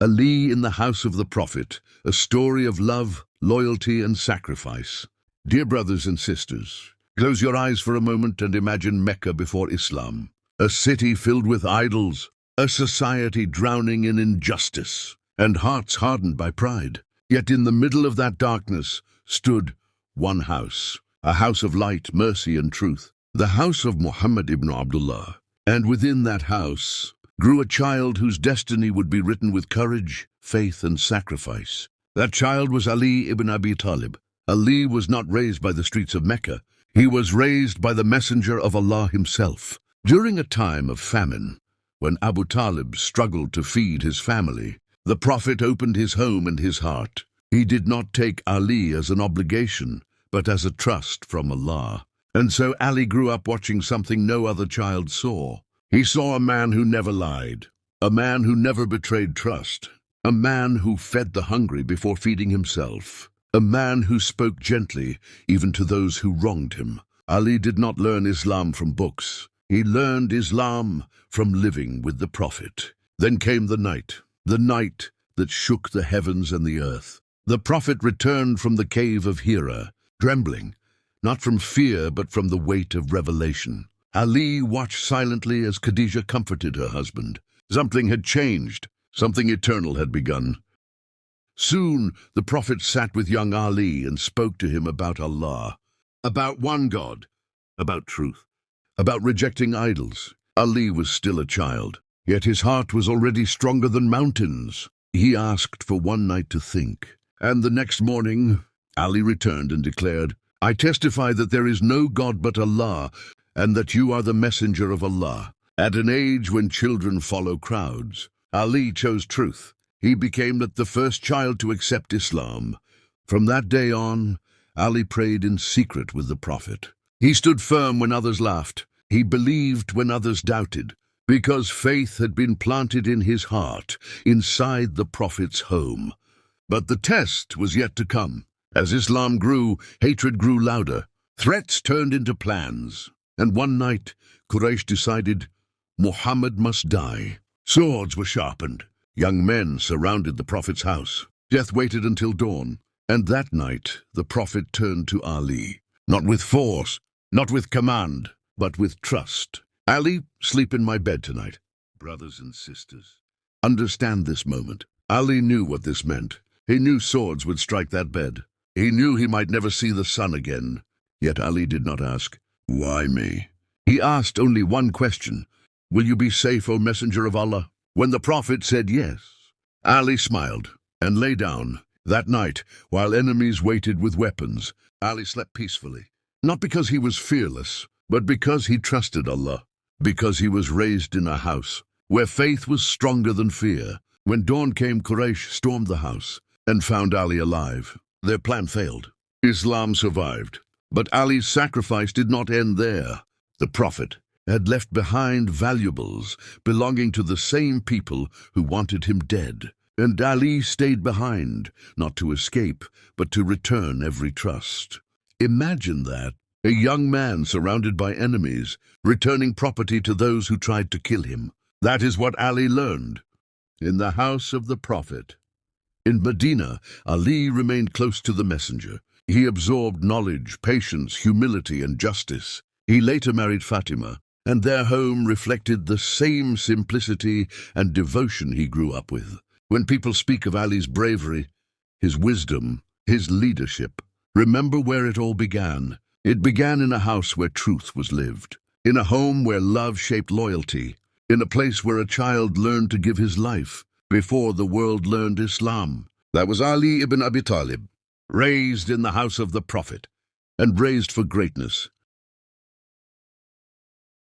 Ali in the House of the Prophet, a story of love, loyalty, and sacrifice. Dear brothers and sisters, close your eyes for a moment and imagine Mecca before Islam. A city filled with idols, a society drowning in injustice, and hearts hardened by pride. Yet in the middle of that darkness stood one house, a house of light, mercy, and truth, the house of Muhammad ibn Abdullah. And within that house grew a child whose destiny would be written with courage, faith, and sacrifice. That child was Ali ibn Abi Talib. Ali was not raised by the streets of Mecca. He was raised by the messenger of Allah himself. During a time of famine, when Abu Talib struggled to feed his family, the Prophet opened his home and his heart. He did not take Ali as an obligation, but as a trust from Allah. And so Ali grew up watching something no other child saw. He saw a man who never lied, a man who never betrayed trust, a man who fed the hungry before feeding himself, a man who spoke gently even to those who wronged him. Ali did not learn Islam from books. He learned Islam from living with the Prophet. Then came the night that shook the heavens and the earth. The Prophet returned from the cave of Hira, trembling, not from fear but from the weight of revelation. Ali watched silently as Khadijah comforted her husband. Something had changed. Something eternal had begun. Soon the Prophet sat with young Ali and spoke to him about Allah, about one God, about truth, about rejecting idols. Ali was still a child, yet his heart was already stronger than mountains. He asked for one night to think, and the next morning Ali returned and declared, "I testify that there is no God but Allah, and that you are the messenger of Allah." At an age when children follow crowds, Ali chose truth. He became the first child to accept Islam. From that day on, Ali prayed in secret with the Prophet. He stood firm when others laughed. He believed when others doubted, because faith had been planted in his heart, inside the Prophet's home. But the test was yet to come. As Islam grew, hatred grew louder. Threats turned into plans. And one night, Quraysh decided Muhammad must die. Swords were sharpened. Young men surrounded the Prophet's house. Death waited until dawn. And that night, the Prophet turned to Ali. Not with force, not with command, but with trust. "Ali, sleep in my bed tonight." Brothers and sisters, understand this moment. Ali knew what this meant. He knew swords would strike that bed. He knew he might never see the sun again. Yet Ali did not ask, "Why me?" He asked only one question: "Will you be safe, O Messenger of Allah?" When the Prophet said yes, Ali smiled and lay down. That night, while enemies waited with weapons, Ali slept peacefully. Not because he was fearless, but because he trusted Allah. Because he was raised in a house where faith was stronger than fear. When dawn came, Quraysh stormed the house and found Ali alive. Their plan failed. Islam survived. But Ali's sacrifice did not end there. The Prophet had left behind valuables belonging to the same people who wanted him dead. And Ali stayed behind, not to escape, but to return every trust. Imagine that, a young man surrounded by enemies, returning property to those who tried to kill him. That is what Ali learned in the house of the Prophet. In Medina, Ali remained close to the messenger. He absorbed knowledge, patience, humility, and justice. He later married Fatima, and their home reflected the same simplicity and devotion he grew up with. When people speak of Ali's bravery, his wisdom, his leadership, remember where it all began. It began in a house where truth was lived, in a home where love shaped loyalty, in a place where a child learned to give his life before the world learned Islam. That was Ali ibn Abi Talib, raised in the house of the Prophet, and raised for greatness.